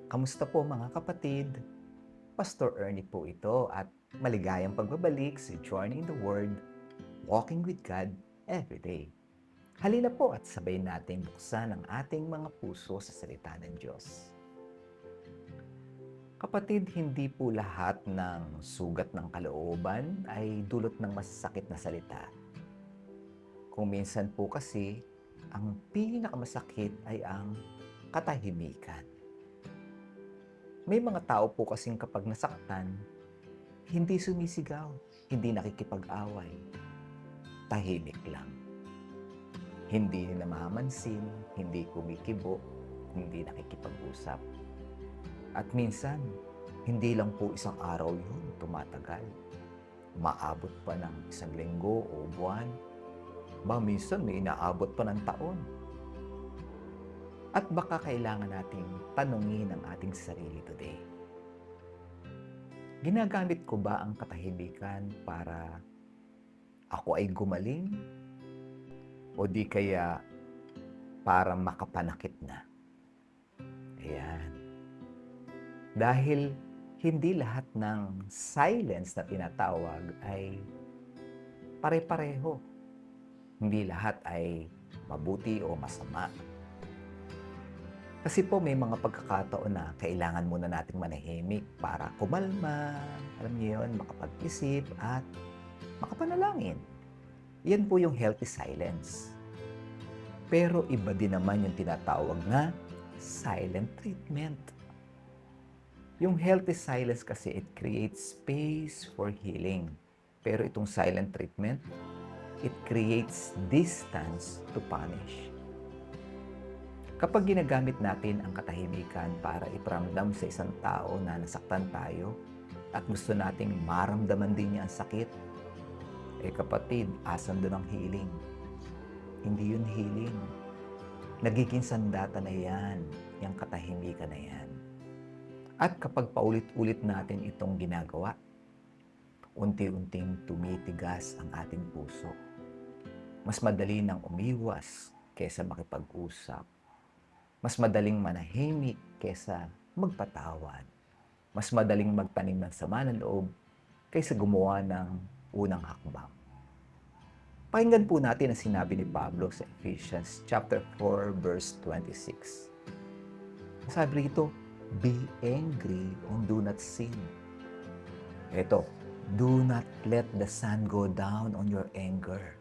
Kamusta po mga kapatid? Pastor Ernie po ito at maligayang pagbabalik sa Journey in the Word, Walking with God Every Day. Halina po at sabay nating buksan ang ating mga puso sa salita ng Diyos. Kapatid, hindi po lahat ng sugat ng kalooban ay dulot ng masasakit na salita. Kung minsan po kasi, ang pinakamasakit ay ang katahimikan. May mga tao po kasing kapag nasaktan, hindi sumisigaw, hindi nakikipag-away, tahimik lang. Hindi namamansin, hindi kumikibo, hindi nakikipag-usap. At minsan, hindi lang po isang araw yun tumatagal. Maabot pa ng isang linggo o buwan. Minsan may inaabot pa ng taon. At baka kailangan nating tanungin ang ating sarili today. Ginagamit ko ba ang katahimikan para ako ay gumaling? O di kaya para makapanakit na? Ayan. Dahil hindi lahat ng silence na tinatawag ay pare-pareho. Hindi lahat ay mabuti o masama. Kasi po may mga pagkakataon na kailangan muna nating manahimik para kumalma, alam niyo yun, makapag-isip at makapanalangin. Yan po yung healthy silence. Pero iba din naman yung tinatawag na silent treatment. Yung healthy silence kasi it creates space for healing. Pero itong silent treatment, it creates distance to punish. Kapag ginagamit natin ang katahimikan para iparamdam sa isang tao na nasaktan tayo at gusto nating maramdaman din niya ang sakit, kapatid, asan doon ang healing? Hindi yun healing. Nagiging sandata na yan, yung katahimikan na yan. At kapag paulit-ulit natin itong ginagawa, unti-unting tumitigas ang ating puso. Mas madali nang umiwas kaysa makipag-usap. Mas madaling manahimik kaysa magpatawad. Mas madaling magtanim ng sama ng loob kaysa gumawa ng unang hakbang. Pakinggan po natin ang sinabi ni Pablo sa Ephesians chapter 4 verse 26. Sabi rito, be angry and do not sin. Ito, do not let the sun go down on your anger.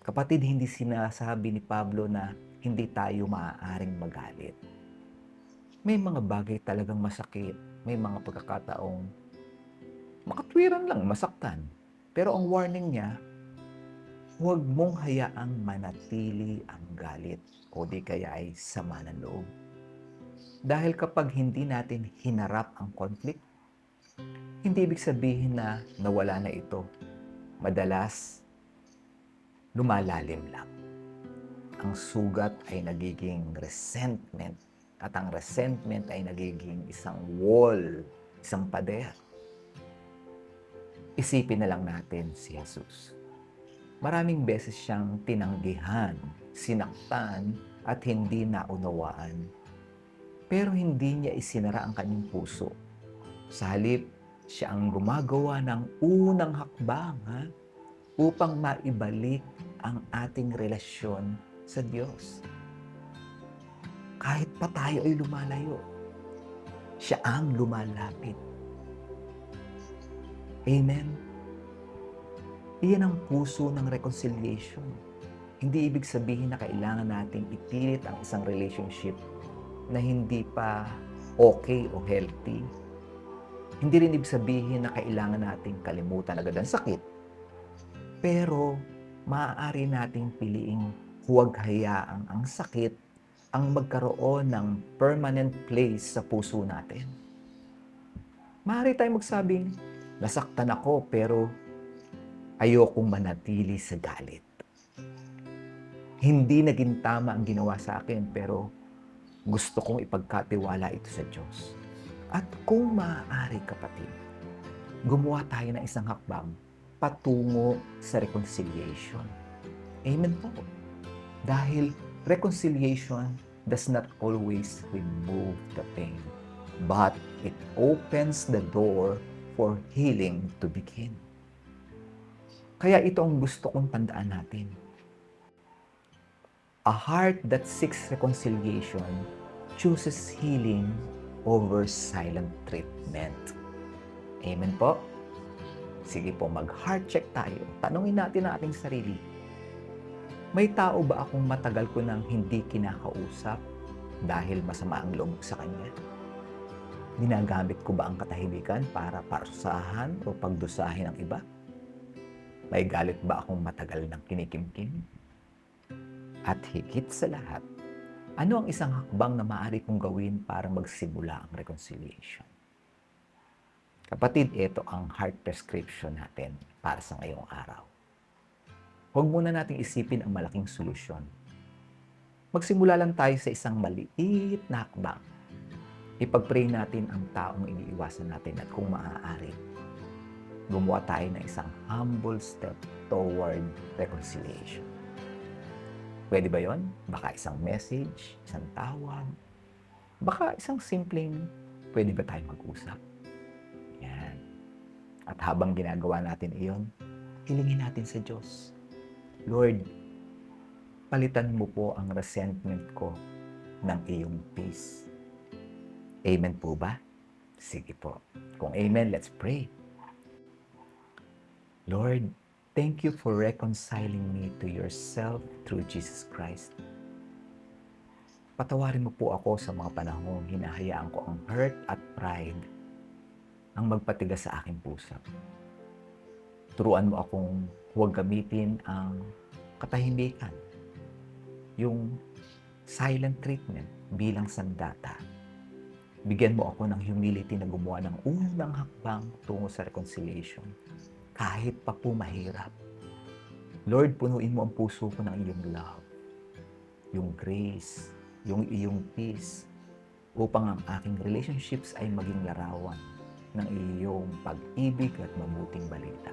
Kapatid, hindi sinasabi ni Pablo na hindi tayo maaaring magalit. May mga bagay talagang masakit. May mga pagkakataong makatwiran lang, masaktan. Pero ang warning niya, huwag mong hayaang manatili ang galit o di kaya ay sama ng loob. Dahil kapag hindi natin hinarap ang conflict, hindi ibig sabihin na nawala na ito. Madalas, lumalalim lang. Ang sugat ay nagiging resentment at ang resentment ay nagiging isang wall, isang pader. Isipin na lang natin si Jesus. Maraming beses siyang tinanggihan, sinaktan at hindi naunawaan. Pero hindi niya isinara ang kanyang puso. Sa halip, siya ang gumagawa ng unang hakbang upang maibalik ang ating relasyon sa Diyos. Kahit pa tayo ay lumalayo, siya ang lumalapit. Amen? Iyan ang puso ng reconciliation. Hindi ibig sabihin na kailangan nating ipilit ang isang relationship na hindi pa okay o healthy. Hindi rin ibig sabihin na kailangan nating kalimutan agad ang sakit. Pero maaari nating piliing huwag hayaang ang sakit ang magkaroon ng permanent place sa puso natin. Maaari tayong magsabing, nasaktan ako pero ayokong manatili sa galit. Hindi naging tama ang ginawa sa akin pero gusto kong ipagkatiwala ito sa Diyos. At kung maaari kapatid, gumawa tayo ng isang hakbang patungo sa reconciliation. Amen po. Dahil reconciliation does not always remove the pain, but it opens the door for healing to begin. Kaya ito ang gusto kong tandaan natin. A heart that seeks reconciliation chooses healing over silent treatment. Amen po? Sige po, mag-heart check tayo. Tanungin natin ang ating sarili. May tao ba akong matagal ko nang hindi kinakausap dahil masama ang loob sa kanya? Ginagamit ko ba ang katahimikan para parusahan o pagdusahin ang iba? May galit ba akong matagal nang kinikimkim? At higit sa lahat, ano ang isang hakbang na maaari kong gawin para magsimula ang reconciliation? Kapatid, ito ang heart prescription natin para sa ngayong araw. Huwag muna nating isipin ang malaking solusyon. Magsimula lang tayo sa isang maliit na hakbang. Ipag-pray natin ang taong iniiwasan natin at kung maaari, gumawa tayo ng isang humble step toward reconciliation. Pwede ba yon? Baka isang message, isang tawag, baka isang simpleng, pwede ba tayo mag-usap? Yan. At habang ginagawa natin iyon, hilingin natin sa Diyos. Lord, palitan mo po ang resentment ko ng iyong peace. Amen po ba? Sige po. Kung amen, let's pray. Lord, thank you for reconciling me to yourself through Jesus Christ. Patawarin mo po ako sa mga panahong hinahayaan ko ang hurt at pride ang magpatigas sa aking puso. Turuan mo akong huwag gamitin ang katahimikan, yung silent treatment bilang sandata. Bigyan mo ako ng humility na gumawa ng unang hakbang tungo sa reconciliation, kahit pa po mahirap. Lord, punuin mo ang puso ko ng iyong love, yung grace, yung iyong peace, upang ang aking relationships ay maging larawan ng iyong pag-ibig at mabuting balita.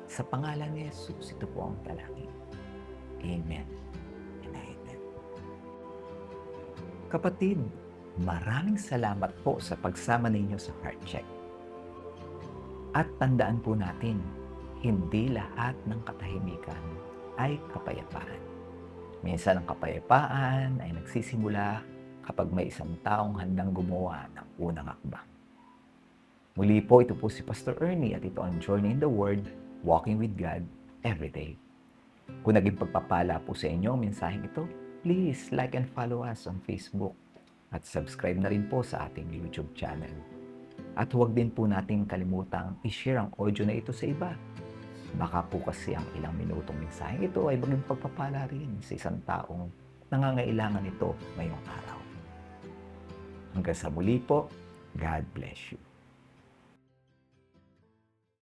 Sa pangalan ni Jesus, ito po ang dalangin. Amen and amen. Kapatid, maraming salamat po sa pagsama ninyo sa Heart Check. At tandaan po natin, hindi lahat ng katahimikan ay kapayapaan. Minsan ang kapayapaan ay nagsisimula kapag may isang taong handang gumawa ng unang hakbang. Muli po, ito po si Pastor Ernie at ito ang Journey in the Word, Walking with God Every Day. Kung naging pagpapala po sa inyo ang mensaheng ito, please like and follow us on Facebook at subscribe na rin po sa ating YouTube channel. At huwag din po nating kalimutang i-share ang audio na ito sa iba. Baka po kasi ang ilang minutong mensaheng ito ay maging pagpapala rin sa isang taong nangangailangan ito ngayong araw. Hanggang sa muli po, God bless you.